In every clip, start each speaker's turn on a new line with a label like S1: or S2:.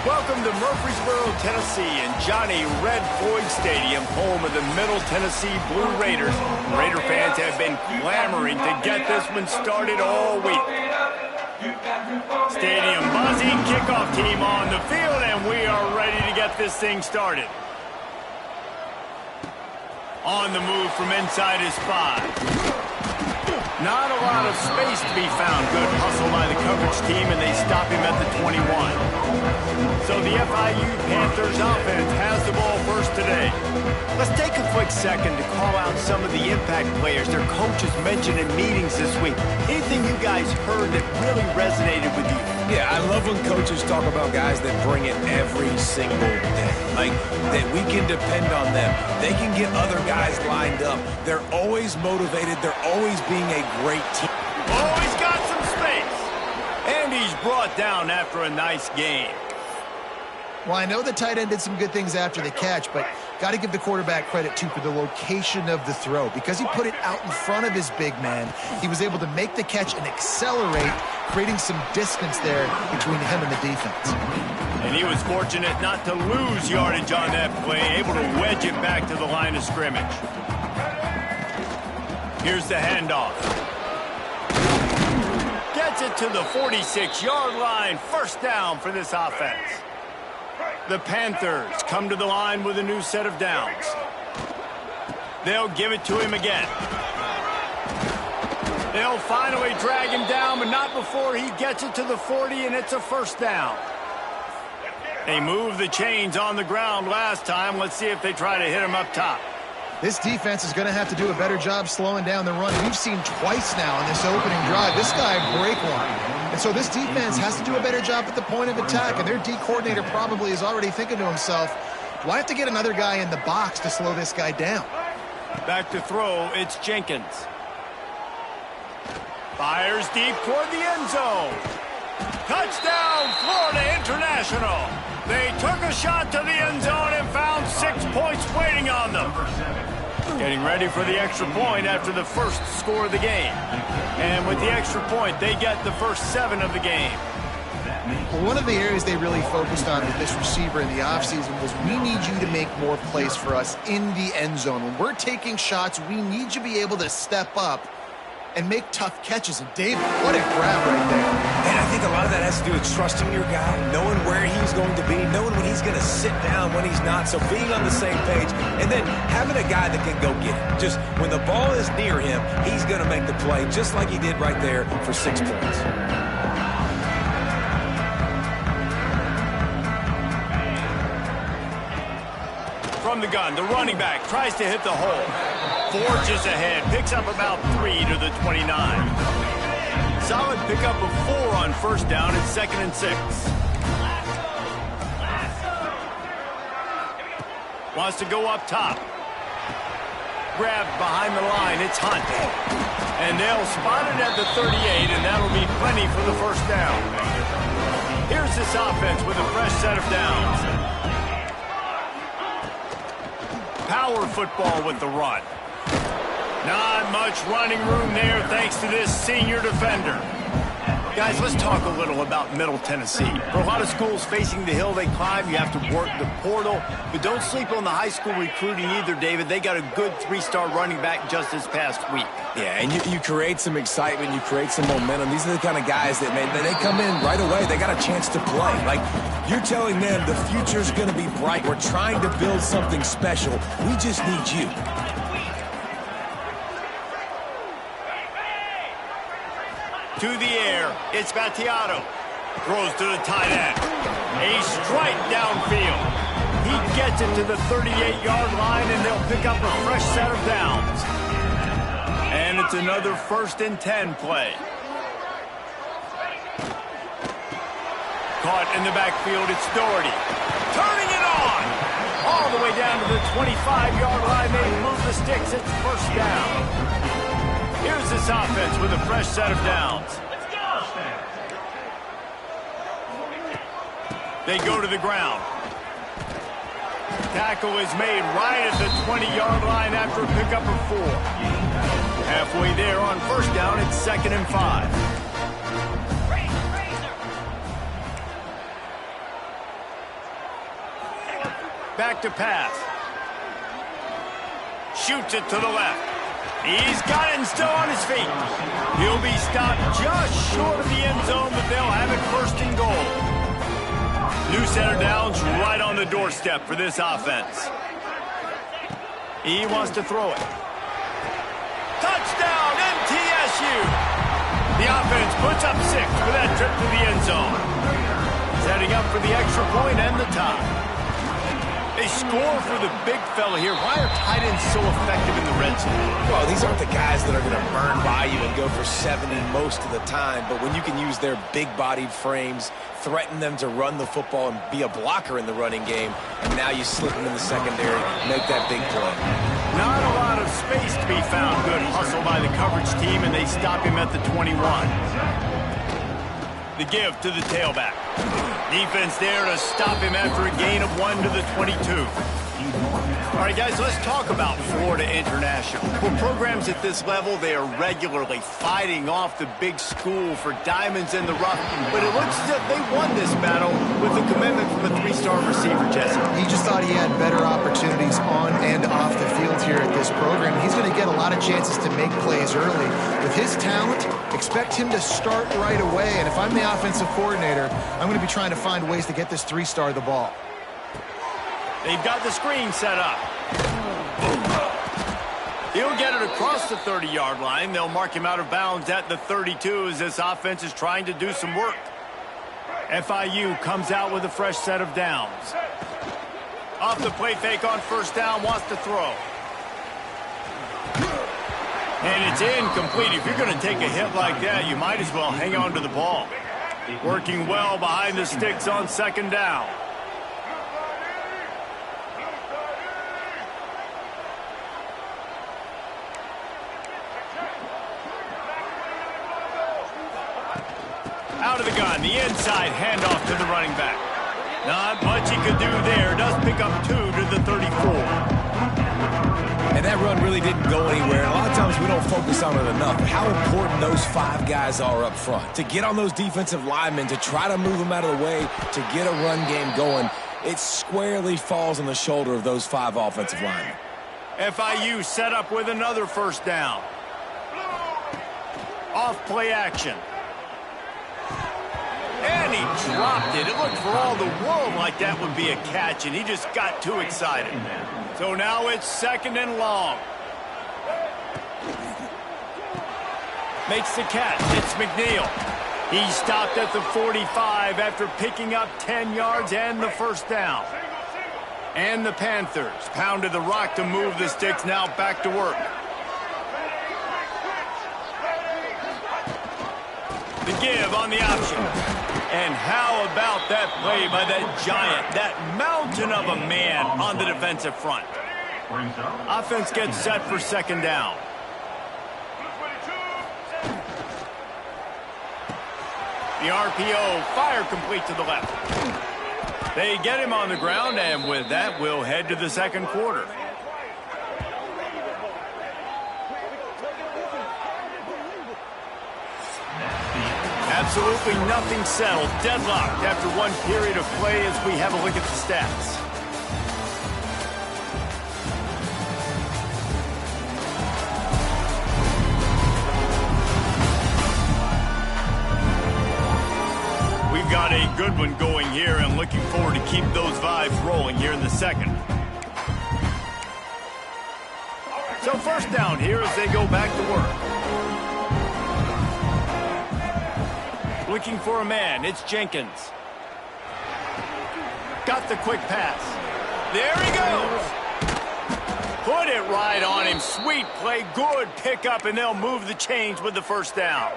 S1: Welcome to Murfreesboro, Tennessee, and Johnny Red Floyd Stadium, home of the Middle Tennessee Blue Raiders. Raider fans have been clamoring to get this one started all week. Stadium buzzing, kickoff team on the field, and we are ready to get this thing started. On the move from inside his 5. Not a lot of space to be found. Good hustle by the coverage team, and they stop him at the 21. So the FIU Panthers offense has the ball first today. Let's take a quick second to call out some of the impact players their coaches mentioned in meetings this week. Anything you guys heard that really resonated with you?
S2: Yeah, I love when coaches talk about guys that bring it every single day. Like, that we can depend on them. They can get other guys lined up. They're always motivated. They're always being a great team.
S1: Always got some space. And he's brought down after a nice game.
S3: Well, I know the tight end did some good things after the catch, but got to give the quarterback credit, too, for the location of the throw. Because he put it out in front of his big man, he was able to make the catch and accelerate, creating some distance there between him and the defense.
S1: And he was fortunate not to lose yardage on that play, able to wedge it back to the line of scrimmage. Here's the handoff. Gets it to the 46-yard line. First down for this offense. The Panthers come to the line with a new set of downs. They'll give it to him again. They'll finally drag him down, but not before he gets it to the 40, and it's a first down. They moved the chains on the ground last time. Let's see if they try to hit him up top.
S3: This defense is going to have to do a better job slowing down the run. We've seen twice now in this opening drive this guy break one. And so this defense has to do a better job at the point of attack, and their D coordinator probably is already thinking to himself, do I have to get another guy in the box to slow this guy down?
S1: Back to throw, it's Jenkins. Fires deep toward the end zone. Touchdown, Florida International. They took a shot to the end zone and found 6 points waiting on them. Getting ready for the extra point after the first score of the game. And with the extra point, they get the first 7 of the game.
S3: Well, one of the areas they really focused on with this receiver in the offseason was we need you to make more plays for us in the end zone. When we're taking shots, we need you to be able to step up and make tough catches. And David, what a grab right there.
S2: And I think a lot of that has to do with trusting your guy, knowing where he's going to be, knowing when he's going to sit down, when he's not, so being on the same page, and then having a guy that can go get it. Just when the ball is near him, he's going to make the play, just like he did right there for 6 points.
S1: From the gun, the running back tries to hit the hole. Forges ahead, picks up about 3 to the 29. Solid pickup of 4 on first down and 2nd and 6. Wants to go up top. Grabbed behind the line, it's Hunt. And they'll spot it at the 38, and that'll be plenty for the first down. Here's this offense with a fresh set of downs. Power football with the run. Not much running room there thanks to this senior defender. Guys, let's talk a little about Middle Tennessee. For a lot of schools facing the hill they climb, you have to work the portal. But don't sleep on the high school recruiting either, David. They got a good 3-star running back just this past week.
S2: Yeah, and you create some excitement, you create some momentum. These are the kind of guys that, man, they come in right away. They got a chance to play. Like, you're telling them the future's going to be bright. We're trying to build something special. We just need you.
S1: To the air, it's Battiato. Throws to the tight end. A strike downfield. He gets it to the 38-yard line, and they'll pick up a fresh set of downs. And it's another 1st and 10 play. Caught in the backfield, it's Doherty. Turning it on! All the way down to the 25-yard line. They move the sticks, it's first down. Here's this offense with a fresh set of downs. They go to the ground. Tackle is made right at the 20-yard line after a pickup of 4. Halfway there on first down, it's 2nd and 5. back to pass. Shoots it to the left. He's got it and still on his feet. He'll be stopped just short of the end zone, but they'll have it first and goal. New center down's right on the doorstep for this offense. He wants to throw it. Touchdown, MTSU! The offense puts up 6 for that trip to the end zone. Setting up for the extra point and the tie. They score for the big fella here. Why are tight ends so effective in the red zone?
S2: Well, these aren't the guys that are going to burn by you and go for 70 most of the time, but when you can use their big-bodied frames, threaten them to run the football and be a blocker in the running game, and now you slip them in the secondary, make that big play.
S1: Not a lot of space to be found. Good hustle by the coverage team, and they stop him at the 21. The give to the tailback. Defense there to stop him after a gain of 1 to the 22. All right, guys, let's talk about Florida International. For programs at this level, they are regularly fighting off the big school for diamonds in the rough, but it looks as if they won this battle with the commitment from a 3-star receiver, Jesse.
S3: He just thought he had better opportunities on and off the field here at this program. He's going to get a lot of chances to make plays early. With his talent, expect him to start right away, and if I'm the offensive coordinator, I'm going to be trying to find ways to get this 3-star the ball.
S1: They've got the screen set up. He'll get it across the 30-yard line. They'll mark him out of bounds at the 32 as this offense is trying to do some work. FIU comes out with a fresh set of downs. Off the play fake on first down, wants to throw. And it's incomplete. If you're going to take a hit like that, you might as well hang on to the ball. Working well behind the sticks on second down. Out of the gun, the inside handoff to the running back. Not much he could do there. Does pick up 2 to the 34.
S2: And that run really didn't go anywhere. And a lot of times we don't focus on it enough. But how important those 5 guys are up front. To get on those defensive linemen, to try to move them out of the way, to get a run game going, it squarely falls on the shoulder of those 5 offensive linemen.
S1: FIU set up with another first down. Off play action. And he dropped it. It looked for all the world like that would be a catch, and he just got too excited. So now it's 2nd and long. Makes the catch. It's McNeil. He stopped at the 45 after picking up 10 yards and the first down. And the Panthers pounded the rock to move the sticks, now back to work. The give on the option. And how about that play by that giant, that mountain of a man on the defensive front? Offense gets set for second down. The RPO, fire complete to the left. They get him on the ground, and with that, we'll head to the second quarter. Absolutely nothing settled. Deadlocked after one period of play as we have a look at the stats. We've got a good one going here and looking forward to keep those vibes rolling here in the second. So first down here as they go back to work. Looking for a man, it's Jenkins. Got the quick pass. There he goes. Put it right on him. Sweet play, good pickup, and they'll move the chains with the first down.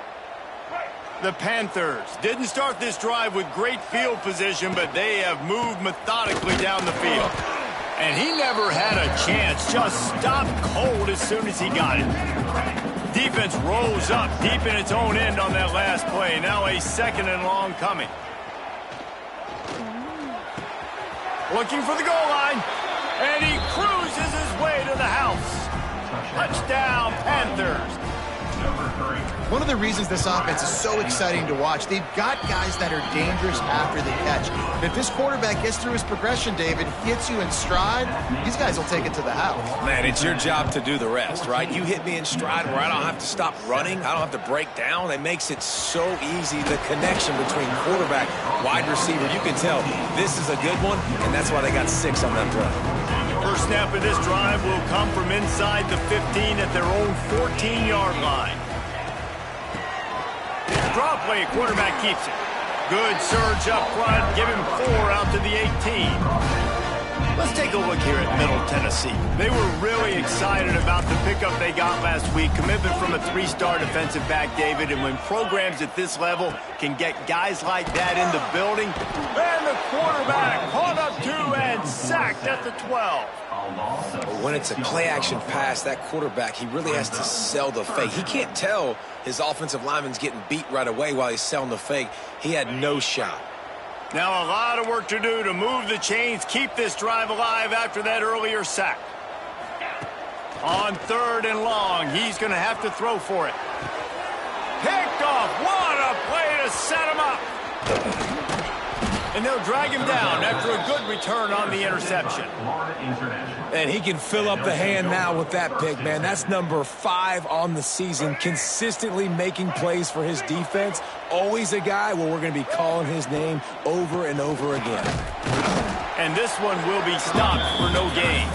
S1: The Panthers didn't start this drive with great field position, but they have moved methodically down the field. And he never had a chance, just stopped cold as soon as he got it. Defense rose up deep in its own end on that last play. Now a 2nd and long coming. Looking for the goal line. And he cruises his way to the house. Touchdown, Panthers.
S3: One of the reasons this offense is so exciting to watch, they've got guys that are dangerous after they catch. And if this quarterback gets through his progression, David, hits you in stride, these guys will take it to the house.
S2: Man, it's your job to do the rest, right? You hit me in stride where I don't have to stop running. I don't have to break down. It makes it so easy. The connection between quarterback, wide receiver, you can tell this is a good one, and that's why they got 6 on that play.
S1: First snap of this drive will come from inside the 15 at their own 14-yard line. Draw play, quarterback keeps it. Good surge up front, give him 4 out to the 18. Let's take a look here at Middle Tennessee. They were really excited about the pickup they got last week. Commitment from a 3-star defensive back, David. And when programs at this level can get guys like that in the building, and the quarterback caught up 2 and sacked at the 12.
S2: When it's a play-action pass, that quarterback, he really has to sell the fake. He can't tell his offensive lineman's getting beat right away while he's selling the fake. He had no shot.
S1: Now a lot of work to do to move the chains, keep this drive alive after that earlier sack. On 3rd and long, he's going to have to throw for it. Picked off. What a play to set him up. And they'll drag him down after a good return on the interception.
S2: And he can fill up the hand now with that pick, man. That's number 5 on the season, consistently making plays for his defense. Always a guy where we're going to be calling his name over and over again.
S1: And this one will be stopped for no gain.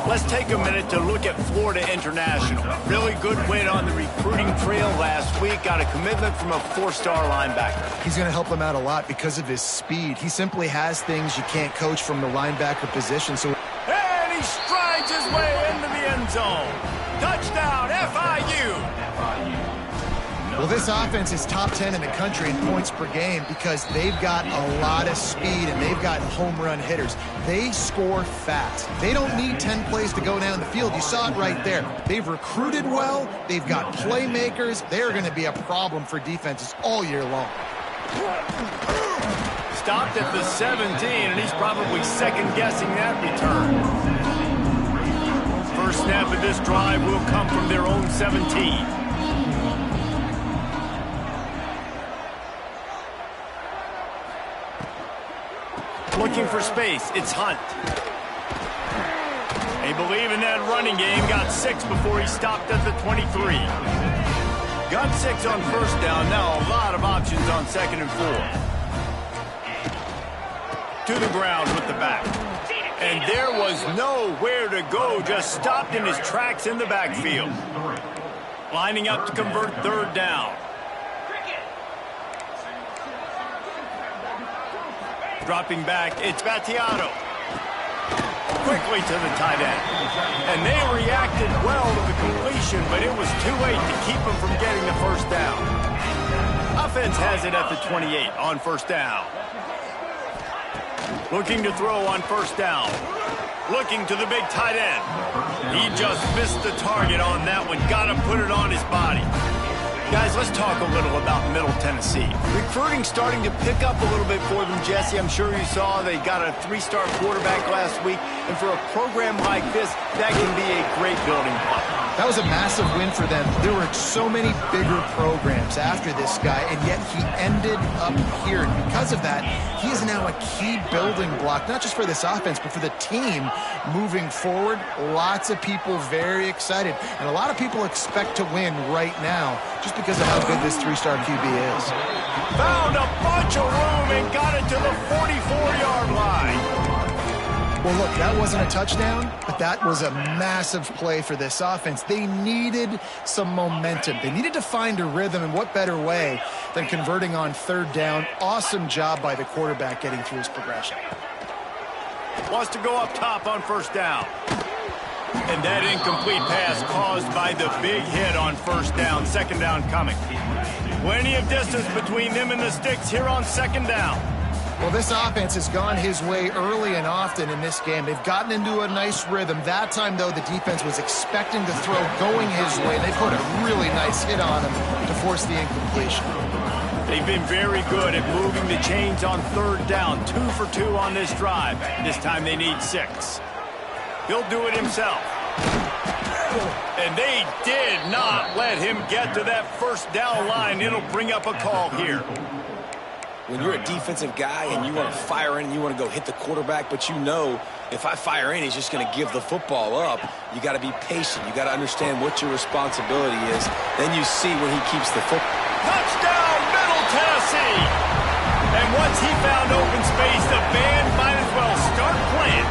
S1: Let's take a minute to look at Florida International. Really good win on the recruiting trail last week. Got a commitment from a 4-star linebacker.
S3: He's going to help them out a lot because of his speed. He simply has things you can't coach from the linebacker position.
S1: And he strides his way into the end zone. Touchdown, FIU.
S3: Well, this offense is top 10 in the country in points per game because they've got a lot of speed and they've got home run hitters. They score fast. They don't need 10 plays to go down the field. You saw it right there. They've recruited well. They've got playmakers. They're going to be a problem for defenses all year long.
S1: Stopped at the 17, and he's probably second-guessing that return. First snap of this drive will come from their own 17. Looking for space, it's Hunt. They believe in that running game, got 6 before he stopped at the 23. Got 6 on first down, now a lot of options on 2nd and 4. To the ground with the back. And there was nowhere to go, just stopped in his tracks in the backfield. Lining up to convert 3rd down. Dropping back, it's Battiato. Quickly to the tight end. And they reacted well to the completion, but it was too late to keep them from getting the first down. Offense has it at the 28 on first down. Looking to throw on first down. Looking to the big tight end. He just missed the target on that one. Got to put it on his body. Guys, let's talk a little about Middle Tennessee. Recruiting starting to pick up a little bit for them, Jesse. I'm sure you saw they got a 3-star quarterback last week. And for a program like this, that can be a great building block.
S3: That was a massive win for them. There were so many bigger programs after this guy, and yet he ended up here. And because of that, he is now a key building block, not just for this offense, but for the team moving forward. Lots of people very excited. And a lot of people expect to win right now just because of how good this 3-star QB is.
S1: Found a bunch of room and got it to the 44-yard line.
S3: Well, look, that wasn't a touchdown, but that was a massive play for this offense. They needed some momentum. They needed to find a rhythm, and what better way than converting on 3rd down. Awesome job by the quarterback getting through his progression.
S1: Wants to go up top on first down. And that incomplete pass caused by the big hit on first down. 2nd down coming. Plenty of distance between them and the sticks here on 2nd down.
S3: Well, this offense has gone his way early and often in this game. They've gotten into a nice rhythm. That time, though, the defense was expecting to throw going his way. They put a really nice hit on him to force the incompletion.
S1: They've been very good at moving the chains on 3rd down. 2 for 2 on this drive. This time they need 6. He'll do it himself. And they did not let him get to that first down line. It'll bring up a call here.
S2: When you're a defensive guy and you want to fire in and you want to go hit the quarterback, but you know if I fire in, he's just going to give the football up, you got to be patient. You got to understand what your responsibility is. Then you see when he keeps the football.
S1: Touchdown, Middle Tennessee! And once he found open space, the band might as well start playing.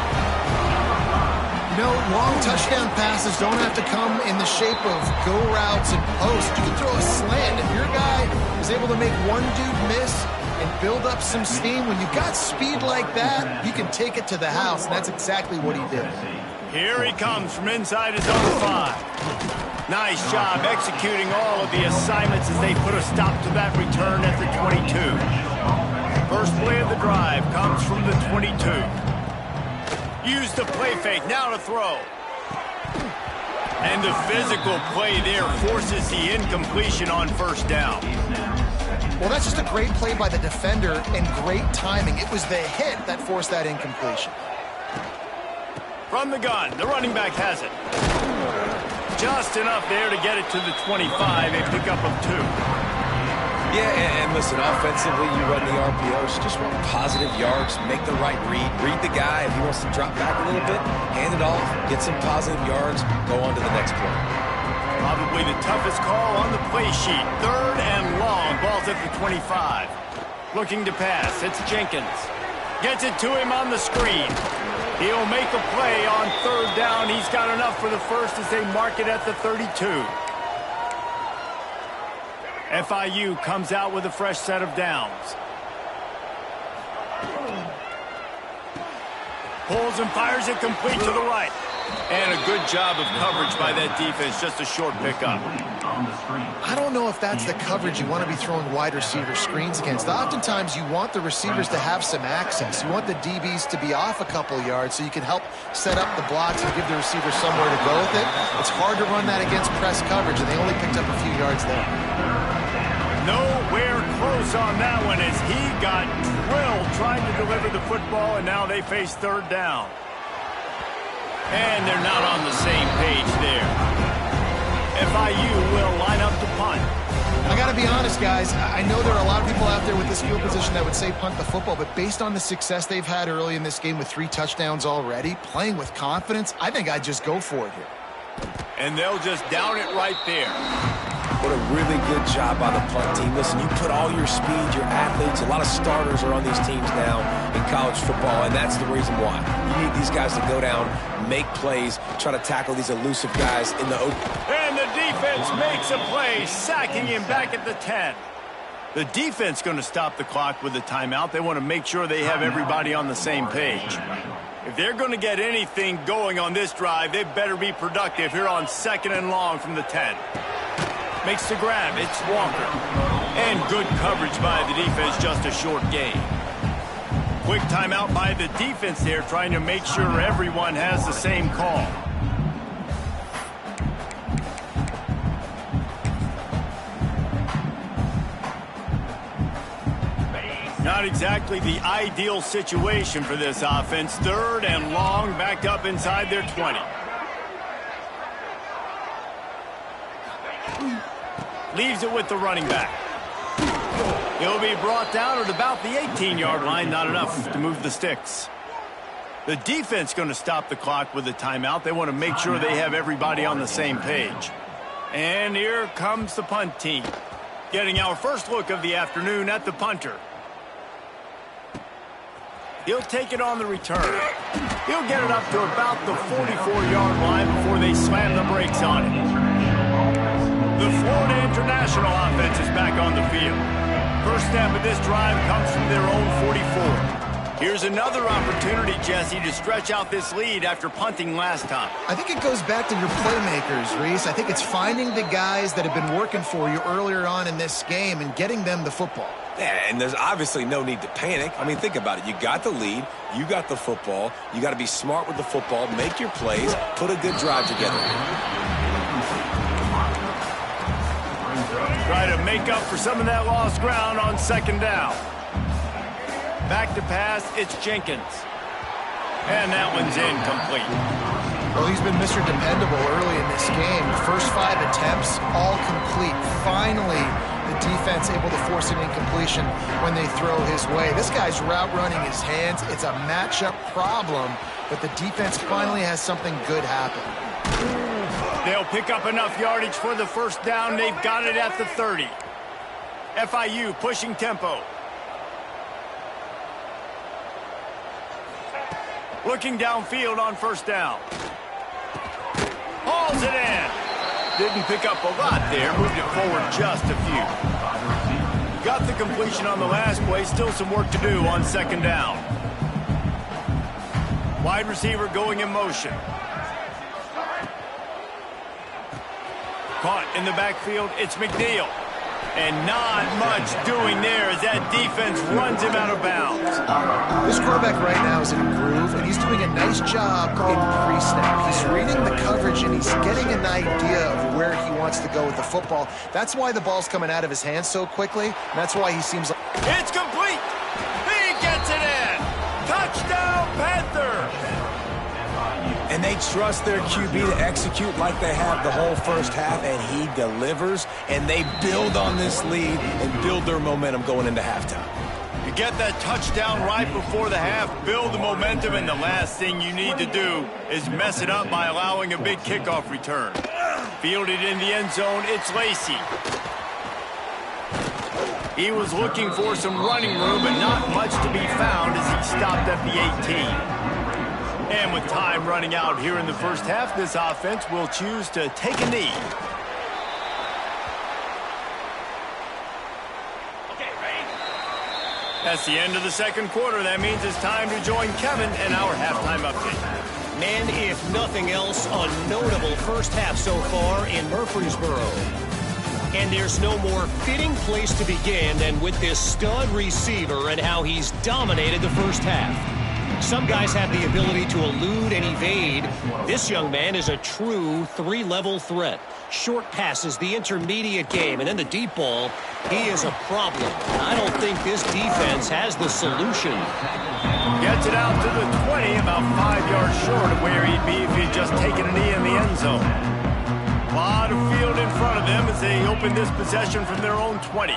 S3: You know, long touchdown passes don't have to come in the shape of go routes and posts. You can throw a slant. If your guy is able to make one dude miss and build up some steam, when you've got speed like that, you can take it to the house, and that's exactly what he did.
S1: Here he comes from inside his own 5. Nice job executing all of the assignments as they put a stop to that return at the 22. First play of the drive comes from the 22. Use the play fake, now to throw. And the physical play there forces the incompletion on first down.
S3: Well, that's just a great play by the defender and great timing. It was the hit that forced that incompletion.
S1: From the gun, the running back has it. Just enough there to get it to the 25, a pickup of 2.
S2: Yeah, and listen, offensively, you run the RPOs, just run positive yards, make the right read the guy. If he wants to drop back a little bit, hand it off, get some positive yards, go on to the next play.
S1: Probably the toughest call on the play sheet. 3rd and long, ball's at the 25. Looking to pass, it's Jenkins. Gets it to him on the screen. He'll make a play on 3rd down. He's got enough for the first as they mark it at the 32. FIU comes out with a fresh set of downs. Pulls and fires it complete to the right. And a good job of coverage by that defense, just a short pickup.
S3: I don't know if that's the coverage you want to be throwing wide receiver screens against. Oftentimes, you want the receivers to have some access. You want the DBs to be off a couple yards so you can help set up the blocks and give the receiver somewhere to go with it. It's hard to run that against press coverage, and they only picked up a few yards there.
S1: Nowhere close on that one as he got drilled trying to deliver the football, and now they face 3rd down. And they're not on the same page there. FIU will line up to punt.
S3: I got to be honest, guys. I know there are a lot of people out there with this field position that would say punt the football, but based on the success they've had early in this game with 3 touchdowns already, playing with confidence, I think I'd just go for it here.
S1: And they'll just down it right there.
S2: What a really good job by the punt team. Listen, you put all your speed, your athletes, a lot of starters are on these teams now in college football, and that's the reason why. You need these guys to go down, make plays, try to tackle these elusive guys in the open.
S1: And the defense makes a play, sacking him back at the 10. The defense going to stop the clock with a timeout. They want to make sure they have everybody on the same page. If they're going to get anything going on this drive, they better be productive here on 2nd and long from the 10. Makes the grab, it's Walker. And good coverage by the defense, just a short gain. Quick timeout by the defense there, trying to make sure everyone has the same call. Not exactly the ideal situation for this offense. 3rd and long, backed up inside their 20. Leaves it with the running back. He'll be brought down at about the 18-yard line. Not enough to move the sticks. The defense going to stop the clock with a timeout. They want to make sure they have everybody on the same page. And here comes the punt team. Getting our first look of the afternoon at the punter. He'll take it on the return. He'll get it up to about the 44-yard line before they slam the brakes on it. The Florida International offense is back on the field. First step of this drive comes from their own 44. Here's another opportunity, Jesse, to stretch out this lead after punting last time.
S3: I think it goes back to your playmakers, Reese. I think it's finding the guys that have been working for you earlier on in this game and getting them the football.
S2: Yeah, and there's obviously no need to panic. I mean, think about it. You got the lead. You got the football. You got to be smart with the football, make your plays, put a good drive together.
S1: Try to make up for some of that lost ground on 2nd down. Back to pass, it's Jenkins. And that one's incomplete.
S3: Well, he's been Mr. Dependable early in this game. The first 5 attempts, all complete. Finally, the defense able to force an incompletion when they throw his way. This guy's route running his hands. It's a matchup problem, but the defense finally has something good happen.
S1: They'll pick up enough yardage for the first down. They've got it at the 30. FIU pushing tempo. Looking downfield on first down. Hauls it in. Didn't pick up a lot there. Moved it forward just a few. Got the completion on the last play. Still some work to do on second down. Wide receiver going in motion. Caught in the backfield. It's McNeil. And not much doing there as that defense runs him out of bounds.
S3: This quarterback right now is in a groove, and he's doing a nice job in pre-snap. He's reading the coverage, and he's getting an idea of where he wants to go with the football. That's why the ball's coming out of his hands so quickly, and that's why he seems like...
S1: It's complete! He gets it in! Touchdown, Panthers!
S2: And they trust their QB to execute like they have the whole first half, and he delivers, and they build on this lead and build their momentum going into halftime.
S1: You get that touchdown right before the half, build the momentum, and the last thing you need to do is mess it up by allowing a big kickoff return. Fielded in the end zone, it's Lacey. He was looking for some running room, but not much to be found as he stopped at the 18. And with time running out here in the first half, this offense will choose to take a knee. Okay, ready? That's the end of the second quarter. That means it's time to join Kevin in our halftime update.
S4: Man, if nothing else, a notable first half so far in Murfreesboro. And there's no more fitting place to begin than with this stud receiver and how he's dominated the first half. Some guys have the ability to elude and evade. This young man is a true 3-level threat. Short passes, the intermediate game, and then the deep ball. He is a problem. I don't think this defense has the solution.
S1: Gets it out to the 20, about 5 yards short of where he'd be if he'd just taken a knee in the end zone. A lot of field in front of them as they open this possession from their own 20.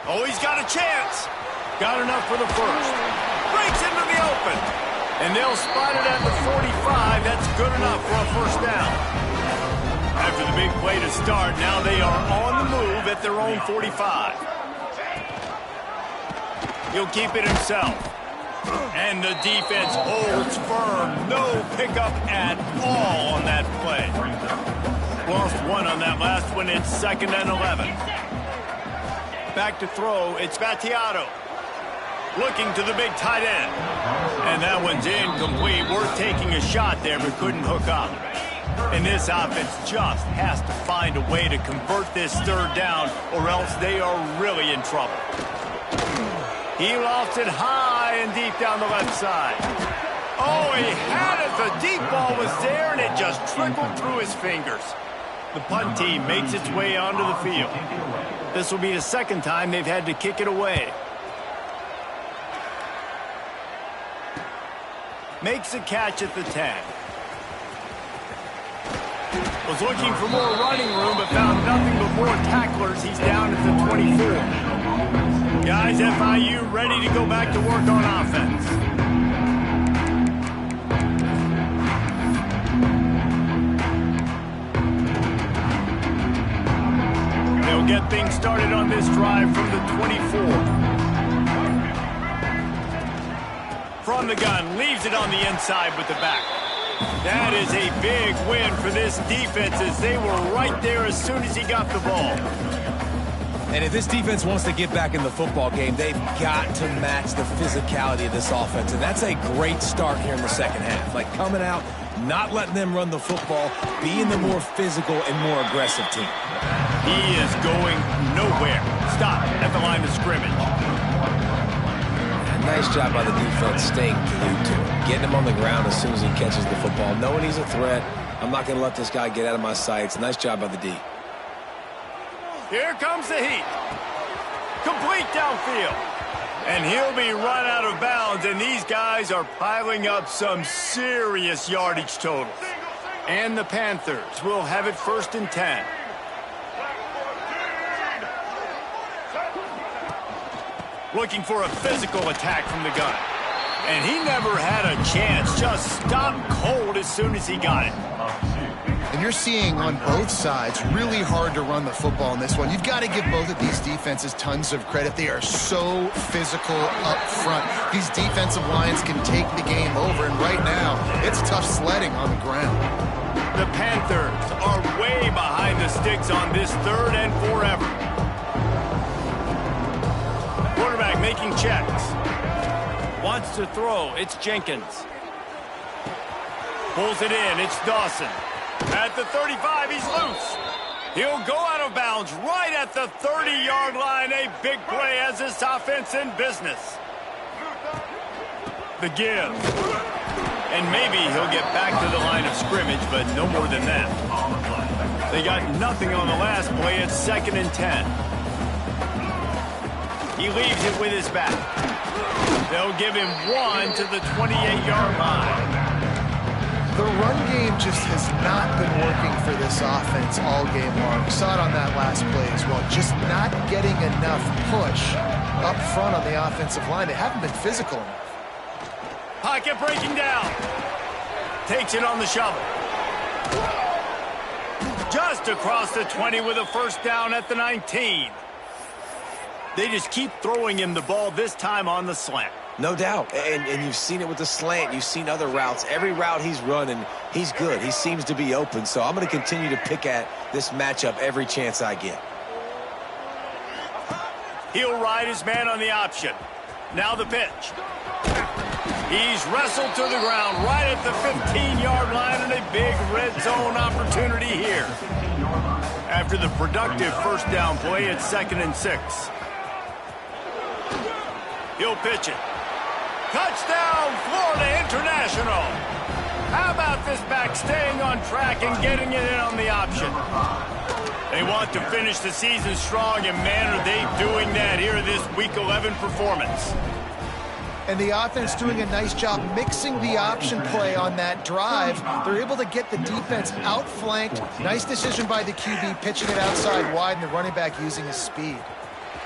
S1: Oh, he's got a chance. Got enough for the first. Breaks into the open. And they'll spot it at the 45. That's good enough for a first down. After the big play to start, now they are on the move at their own 45. He'll keep it himself. And the defense holds firm. No pickup at all on that play. Lost one on that last one. It's 2nd and 11. Back to throw. It's Battiato. Looking to the big tight end. And that one's incomplete. Worth taking a shot there, but couldn't hook up. And this offense just has to find a way to convert this third down, or else they are really in trouble. He lofts it high and deep down the left side. Oh, he had it. The deep ball was there, and it just trickled through his fingers. The punt team makes its way onto the field. This will be the second time they've had to kick it away. Makes a catch at the 10. Was looking for more running room, but found nothing but more tacklers. He's down at the 24. Guys, FIU ready to go back to work on offense. They'll get things started on this drive from the 24. From the gun, leaves it on the inside with the back. That is a big win for this defense as they were right there as soon as he got the ball.
S2: And if this defense wants to get back in the football game, they've got to match the physicality of this offense. And that's a great start here in the second half. Like coming out, not letting them run the football, being the more physical and more aggressive team.
S1: He is going nowhere. Stop at the line of scrimmage.
S2: Nice job by the defense staying glued to him, getting him on the ground as soon as he catches the football, knowing he's a threat. I'm not going to let this guy get out of my sights. Nice job by the D.
S1: Here comes the heat. Complete downfield. And he'll be run out of bounds, and these guys are piling up some serious yardage totals. And the Panthers will have it 1st and 10. Looking for a physical attack from the gun. And he never had a chance, just stopped cold as soon as he got it.
S3: And you're seeing on both sides really hard to run the football in this one. You've got to give both of these defenses tons of credit. They are so physical up front. These defensive lines can take the game over, and right now, it's tough sledding on the ground.
S1: The Panthers are way behind the sticks on this 3rd and forever. Quarterback making checks. Wants to throw. It's Jenkins. Pulls it in. It's Dawson. At the 35, he's loose. He'll go out of bounds right at the 30-yard line. A big play as this offense in business. The give. And maybe he'll get back to the line of scrimmage, but no more than that. They got nothing on the last play. It's 2nd and 10. He leaves it with his back. They'll give him 1 to the 28-yard line.
S3: The run game just has not been working for this offense all game long. We saw it on that last play as well. Just not getting enough push up front on the offensive line. They haven't been physical enough.
S1: Pocket breaking down. Takes it on the shovel. Just across the 20 with a 1st down at the 19. They just keep throwing him the ball, this time on the slant.
S2: No doubt, and you've seen it with the slant. You've seen other routes. Every route he's running, he's good. He seems to be open, so I'm going to continue to pick at this matchup every chance I get.
S1: He'll ride his man on the option. Now the pitch. He's wrestled to the ground right at the 15-yard line, and a big red zone opportunity here. After the productive 1st down play, it's 2nd and 6. He'll pitch it. Touchdown, Florida International. How about this back staying on track and getting it in on the option? They want to finish the season strong, and man, are they doing that here in this Week 11 performance.
S3: And the offense doing a nice job mixing the option play on that drive. They're able to get the defense outflanked. Nice decision by the QB, pitching it outside wide, and the running back using his speed.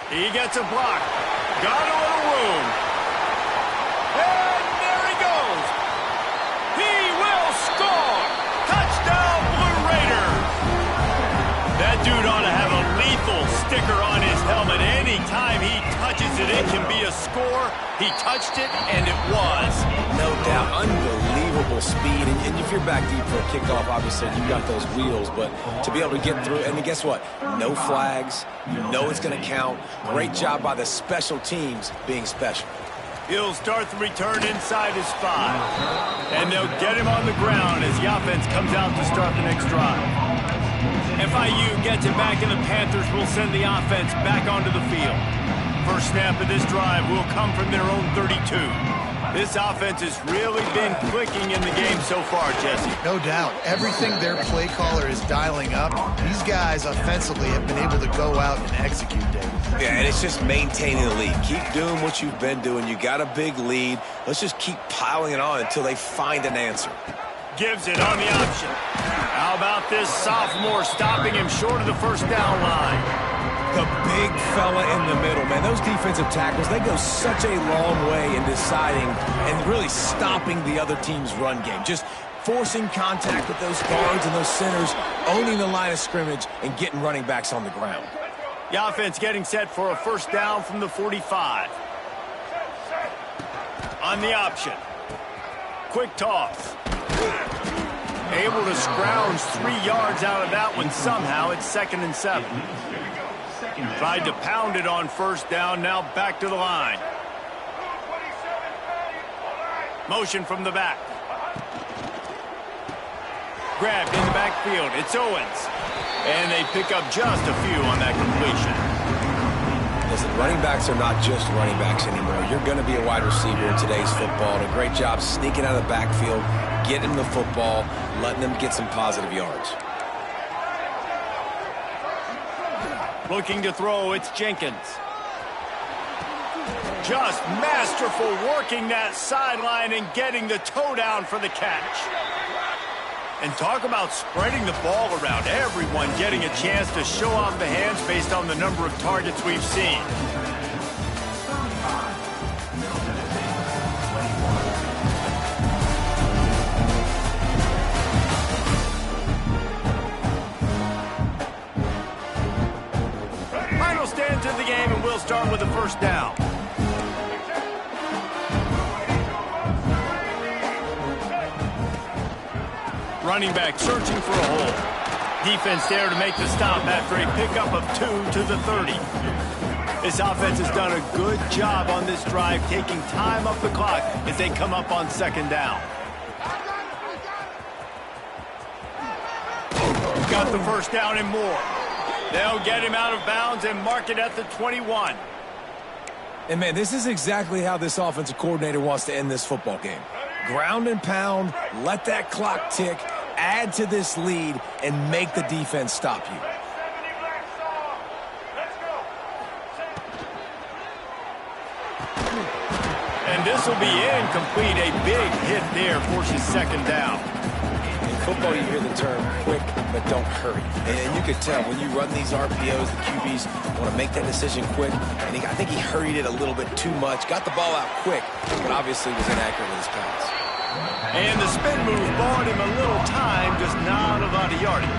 S1: He gets a block. Got a little room. And there he goes. He will score. Touchdown, Blue Raiders. That dude ought to have a lethal sticker on his helmet. Anytime he touches it, it can be a score. He touched it, and it was.
S2: No doubt. Unbelievable speed. And if you're back deep for a kickoff, obviously you got those wheels. But to be able to get through, and guess what? No flags. You know it's going to count. Great job by the special teams being special.
S1: He'll start the return inside his 5. And they'll get him on the ground as the offense comes out to start the next drive. FIU gets it back, and the Panthers will send the offense back onto the field. First snap of this drive will come from their own 32. This offense has really been clicking in the game so far, Jesse.
S3: No doubt. Everything their play caller is dialing up, these guys offensively have been able to go out and execute, Dave.
S2: Yeah, and it's just maintaining the lead. Keep doing what you've been doing. You got a big lead. Let's just keep piling it on until they find an answer.
S1: Gives it on the option. How about this sophomore stopping him short of the 1st down line?
S2: The big fella in the middle, man. Those defensive tackles, they go such a long way in deciding and really stopping the other team's run game. Just forcing contact with those guards and those centers, owning the line of scrimmage, and getting running backs on the ground.
S1: The offense getting set for a 1st down from the 45. On the option. Quick toss. Able to scrounge 3 yards out of that one somehow. It's 2nd and 7. Tried to pound it on 1st down, now back to the line. Motion from the back. Grabbed in the backfield. It's Owens. And they pick up just a few on that completion.
S2: Listen, running backs are not just running backs anymore. You're going to be a wide receiver in today's football. And a great job sneaking out of the backfield, getting the football, letting them get some positive yards.
S1: Looking to throw, it's Jenkins. Just masterful working that sideline and getting the toe down for the catch. And talk about spreading the ball around. Everyone getting a chance to show off the hands based on the number of targets we've seen. Final stand to the game, and we'll start with the first down. Running back searching for a hole. Defense there to make the stop after a pickup of 2 to the 30. This offense has done a good job on this drive, taking time off the clock as they come up on second down. Got the first down and more. They'll get him out of bounds and mark it at the 21.
S2: And, man, this is exactly how this offensive coordinator wants to end this football game. Ground and pound, let that clock tick, add to this lead, and make the defense stop you.
S1: And this will be incomplete. A big hit there forces second down.
S2: In football, you hear the term quick, but don't hurry. And you could tell when you run these RPOs, the QBs want to make that decision quick. And I think he hurried it a little bit too much, got the ball out quick, but obviously was inaccurate with his pass.
S1: And the spin move bought him a little time, just not a lot of yardage.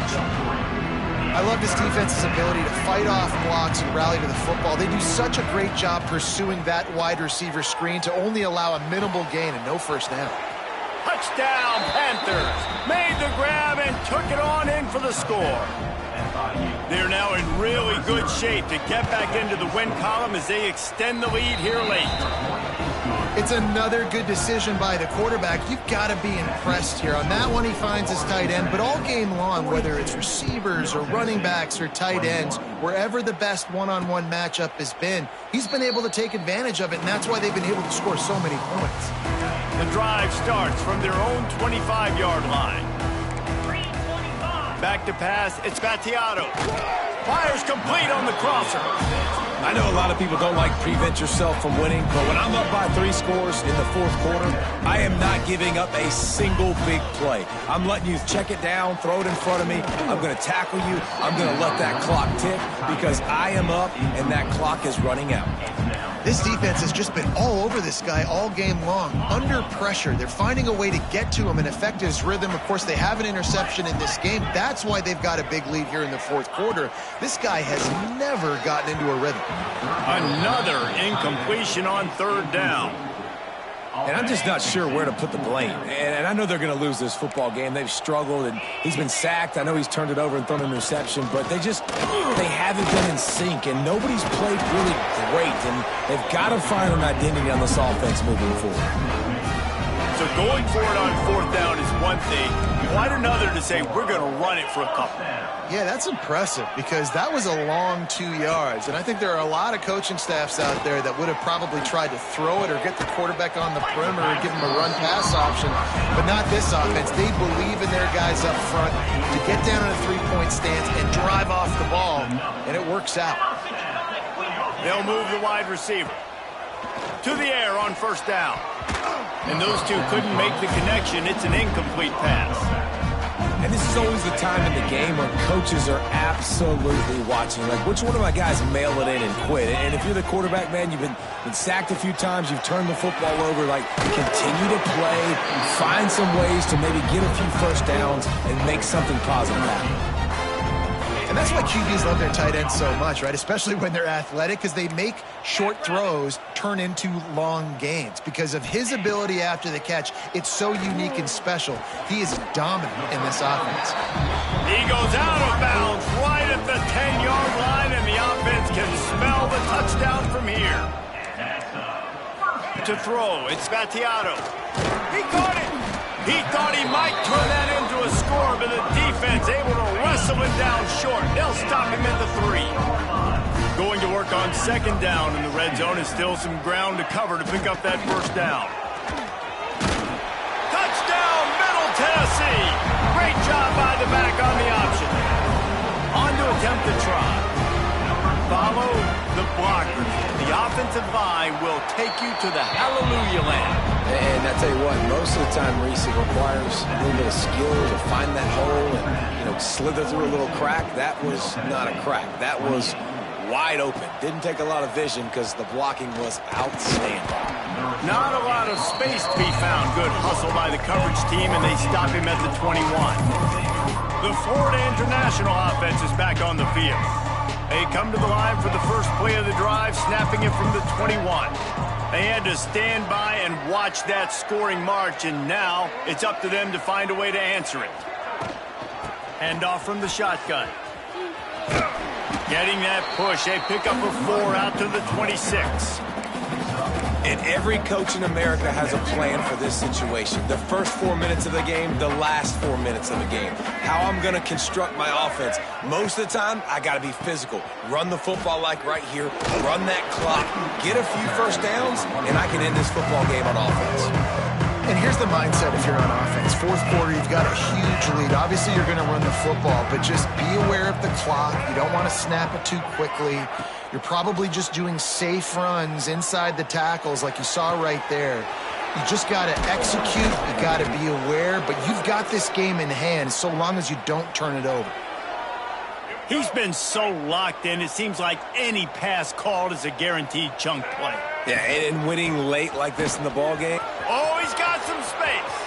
S3: I love this defense's ability to fight off blocks and rally to the football. They do such a great job pursuing that wide receiver screen to only allow a minimal gain and no first down.
S1: Touchdown, Panthers. Made the grab and took it on in for the score. They're now in really good shape to get back into the win column as they extend the lead here late.
S3: It's another good decision by the quarterback. You've got to be impressed here. On that one, he finds his tight end, but all game long, whether it's receivers or running backs or tight ends, wherever the best one-on-one matchup has been, he's been able to take advantage of it, and that's why they've been able to score so many points.
S1: The drive starts from their own 25-yard line. Back to pass, it's Battiato. Fires complete on the crosser.
S2: I know a lot of people don't like prevent yourself from winning, but when I'm up by 3 scores in the fourth quarter, I am not giving up a single big play. I'm letting you check it down, throw it in front of me. I'm going to tackle you. I'm going to let that clock tick because I am up and that clock is running out.
S3: This defense has just been all over this guy all game long. Under pressure, they're finding a way to get to him and affect his rhythm. Of course, they have an interception in this game. That's why they've got a big lead here in the fourth quarter. This guy has never gotten into a rhythm.
S1: Another incompletion on third down.
S2: And I'm just not sure where to put the blame. And I know they're going to lose this football game. They've struggled, and he's been sacked. I know he's turned it over and thrown an interception, but they haven't been in sync, and nobody's played really great. And they've got to find an identity on this offense moving forward.
S1: So going for it on fourth down is one thing. Quite another to say we're going to run it for a couple.
S3: Yeah, that's impressive because that was a long 2 yards. And I think there are a lot of coaching staffs out there that would have probably tried to throw it or get the quarterback on the perimeter and give him a run-pass option. But not this offense. They believe in their guys up front to get down in a three-point stance and drive off the ball, and it works out.
S1: They'll move the wide receiver to the air on first down. And those two couldn't make the connection. It's an incomplete pass.
S2: And this is always the time in the game where coaches are absolutely watching. Like, which one of my guys mail it in and quit? And if you're the quarterback, man, you've been sacked a few times, you've turned the football over, like, continue to play, find some ways to maybe get a few first downs and make something positive happen.
S3: And that's why QBs love their tight ends so much, right? Especially when they're athletic, because they make short throws turn into long gains. Because of his ability after the catch, it's so unique and special. He is dominant in this offense.
S1: He goes out of bounds right at the 10-yard line, and the offense can smell the touchdown from here. To throw, it's Battiato. He caught it. He thought he might turn that into a score, but the defense able to wrestle him down short. They'll stop him at the 3. Going to work on second down in the red zone is still some ground to cover to pick up that first down. Touchdown, Middle Tennessee. Great job by the back on the option. On to attempt the try. Follow the blockers. The offense offensive line will take you to the hallelujah land.
S2: And I tell you what, most of the time, Reese, it requires a little bit of skill to find that hole and, slither through a little crack. That was not a crack. That was wide open. Didn't take a lot of vision because the blocking was outstanding.
S1: Not a lot of space to be found. Good hustle by the coverage team, and they stop him at the 21. The Florida International offense is back on the field. They come to the line for the first play of the drive, snapping it from the 21. They had to stand by and watch that scoring march, and now it's up to them to find a way to answer it. Hand off from the shotgun. Getting that push. They pick up a 4 out to the 26.
S2: And every coach in America has a plan for this situation. The first 4 minutes of the game, the last 4 minutes of the game. How I'm going to construct my offense. Most of the time, I got to be physical. Run the football like right here. Run that clock. Get a few first downs, and I can end this football game on offense.
S3: And here's the mindset if you're on offense. Fourth quarter, you've got a huge lead. Obviously, you're going to run the football, but just be aware of the clock. You don't want to snap it too quickly. You're probably just doing safe runs inside the tackles like you saw right there. You just got to execute. You got to be aware, but you've got this game in hand so long as you don't turn it over.
S1: He's been so locked in, it seems like any pass called is a guaranteed chunk play.
S2: Yeah, and winning late like this in the ball game.
S1: Oh, he's got some space.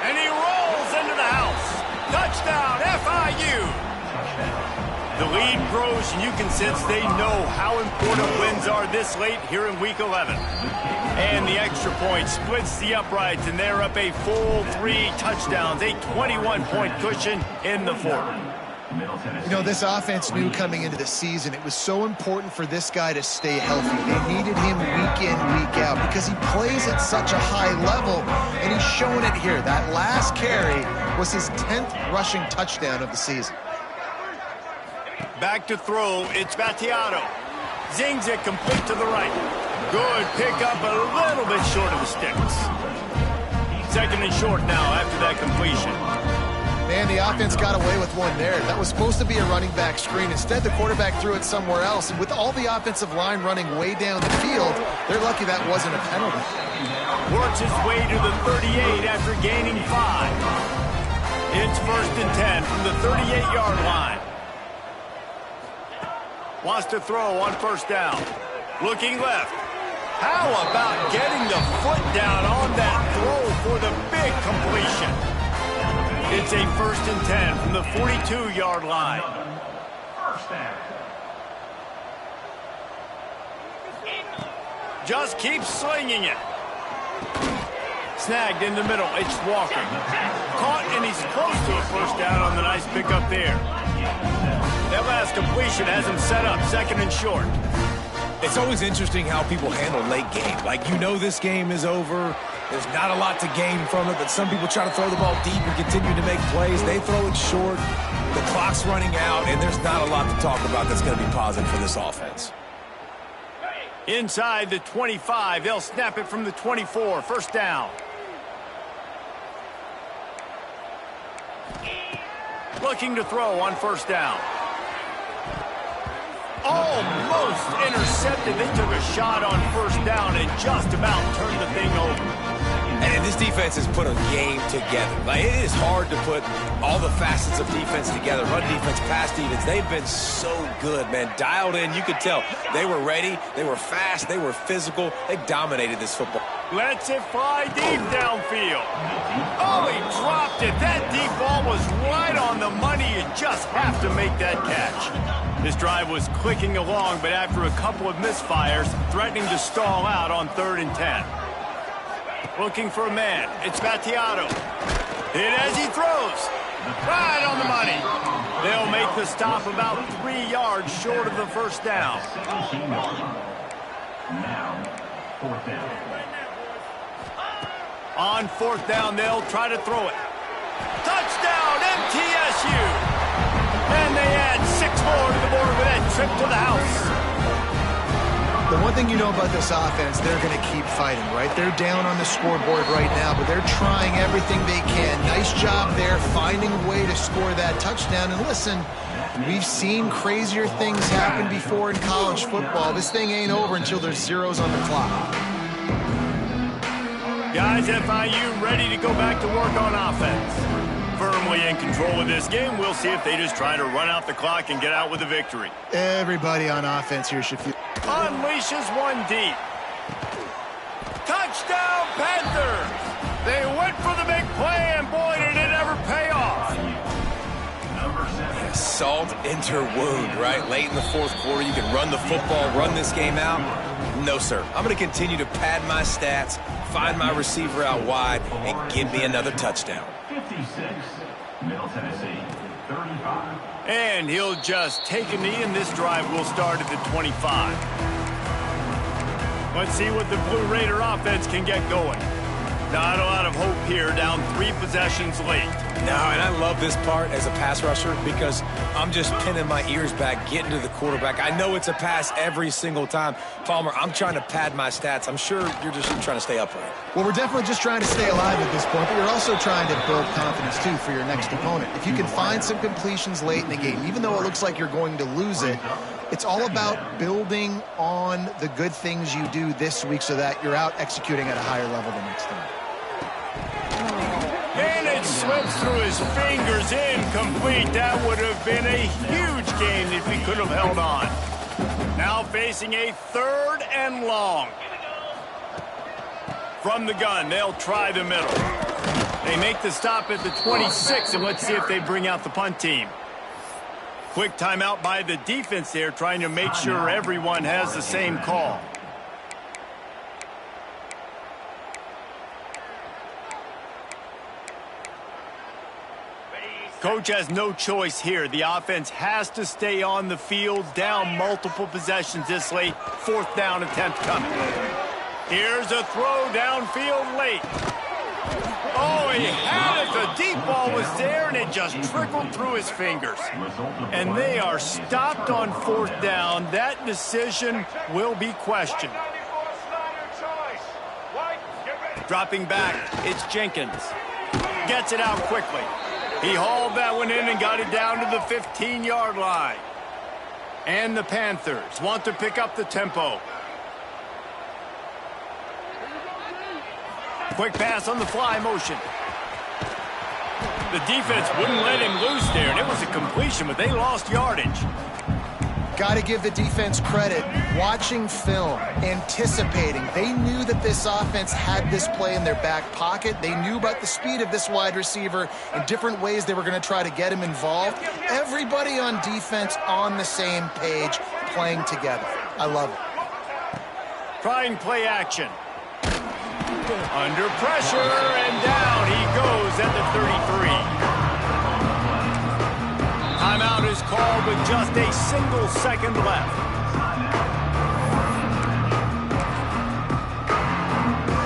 S1: And he rolls into the house. Touchdown, FIU. The lead grows, and you can sense they know how important wins are this late here in Week 11. And the extra point splits the uprights, and they're up a full 3 touchdowns, a 21-point cushion in the fourth.
S3: This offense knew coming into the season it was so important for this guy to stay healthy. They needed him week in, week out because he plays at such a high level, and he's showing it here. That last carry was his 10th rushing touchdown of the season.
S1: Back to throw, it's Battiato. Zings it complete to the right. Good pickup, a little bit short of the sticks. Second and short now after that completion.
S3: Man, the offense got away with one there. That was supposed to be a running back screen. Instead, the quarterback threw it somewhere else. And with all the offensive line running way down the field, they're lucky that wasn't a penalty.
S1: Works his way to the 38 after gaining 5. It's 1st and 10 from the 38-yard line. Wants to throw on 1st down. Looking left. How about getting the foot down on that throw for the big completion? It's a 1st and 10 from the 42-yard line. Just keep slinging it. Snagged in the middle. It's Walker. Caught, and he's close to a 1st down on the nice pickup there. That last completion has him set up 2nd and short.
S2: It's always interesting how people handle late game. Like, this game is over. There's not a lot to gain from it, but some people try to throw the ball deep and continue to make plays. They throw it short. The clock's running out, and there's not a lot to talk about that's going to be positive for this offense.
S1: Inside the 25, they'll snap it from the 24. 1st down. Looking to throw on 1st down. Almost intercepted. They took a shot on 1st down and just about turned the thing over.
S2: And this defense has put a game together. Like, it is hard to put all the facets of defense together. Run defense, pass defense. They've been so good, man. Dialed in. You could tell they were ready. They were fast. They were physical. They dominated this football.
S1: Lets it fly deep downfield. Oh, he dropped it. That deep ball was right on the money. You just have to make that catch. This drive was clicking along, but after a couple of misfires, threatening to stall out on 3rd and 10. Looking for a man. It's Battiato. Hit as he throws. Right on the money. They'll make the stop about 3 yards short of the 1st down.
S5: Now, 4th down.
S1: On 4th down, they'll try to throw it. Touchdown, MTSU! And they add 6 more to the board with that trip to the house.
S3: The one thing you know about this offense, they're going to keep fighting, right? They're down on the scoreboard right now, but they're trying everything they can. Nice job there, finding a way to score that touchdown. And listen, we've seen crazier things happen before in college football. This thing ain't over until there's zeros on the clock.
S1: Guys, FIU ready to go back to work on offense. Firmly in control of this game. We'll see if they just try to run out the clock and get out with a victory.
S3: Everybody on offense here should feel...
S1: Unleashes one deep. Touchdown, Panthers! They went for the big play, and boy, did it ever pay off.
S2: Salt into wound, right? Late in the fourth quarter, you can run the football, run this game out. No, sir. I'm going to continue to pad my stats, find my receiver out wide, and give me another touchdown.
S5: 56, Middle Tennessee, 35.
S1: And he'll just take a knee, and this drive will start at the 25. Let's see what the Blue Raider offense can get going. Not a lot of hope here, down 3 possessions late.
S2: No, and I love this part as a pass rusher because I'm just pinning my ears back, getting to the quarterback. I know it's a pass every single time. Palmer, I'm trying to pad my stats. I'm sure you're just trying to stay upright.
S3: Well, we're definitely just trying to stay alive at this point, but you're also trying to build confidence, too, for your next opponent. If you can find some completions late in the game, even though it looks like you're going to lose it, it's all about building on the good things you do this week so that you're out executing at a higher level the next time.
S1: And it slips through his fingers, incomplete. That would have been a huge gain if he could have held on. Now facing a 3rd and long. From the gun, they'll try the middle. They make the stop at the 26, and let's see if they bring out the punt team. Quick timeout by the defense there, trying to make sure everyone has the same call. Coach has no choice here. The offense has to stay on the field, down multiple possessions this late. 4th down attempt coming. Here's a throw downfield late. Oh, he had it. The deep ball was there, and it just trickled through his fingers. And they are stopped on 4th down. That decision will be questioned. Dropping back, it's Jenkins. Gets it out quickly. He hauled that one in and got it down to the 15-yard line. And the Panthers want to pick up the tempo. Quick pass on the fly motion. The defense wouldn't let him loose there, and it was a completion, but they lost yardage.
S3: Got to give the defense credit. Watching film, anticipating. They knew that this offense had this play in their back pocket. They knew about the speed of this wide receiver and different ways they were going to try to get him involved. Everybody on defense on the same page, playing together. I love it.
S1: Trying play action. Under pressure, and down he goes at the 33. Timeout is called with just a single second left.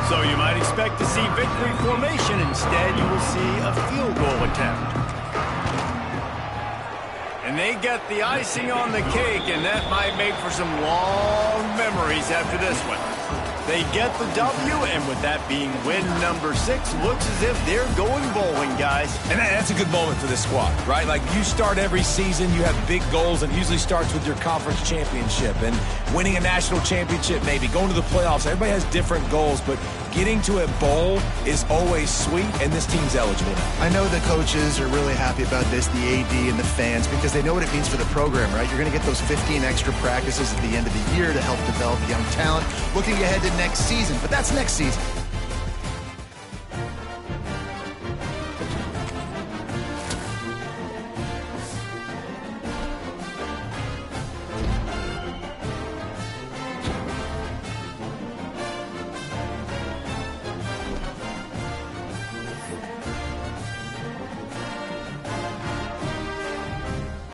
S1: So you might expect to see victory formation. Instead, you will see a field goal attempt. And they get the icing on the cake, and that might make for some long memories after this one. They get the W, and with that being win number 6, looks as if they're going bowling, guys.
S2: And that's a good moment for this squad, right? Like, you start every season, you have big goals, and it usually starts with your conference championship and winning a national championship, maybe going to the playoffs. Everybody has different goals, but getting to a bowl is always sweet, and this team's eligible now.
S3: I know the coaches are really happy about this, the AD and the fans, because they know what it means for the program, right? You're going to get those 15 extra practices at the end of the year to help develop young talent, looking ahead to next season. But that's next season.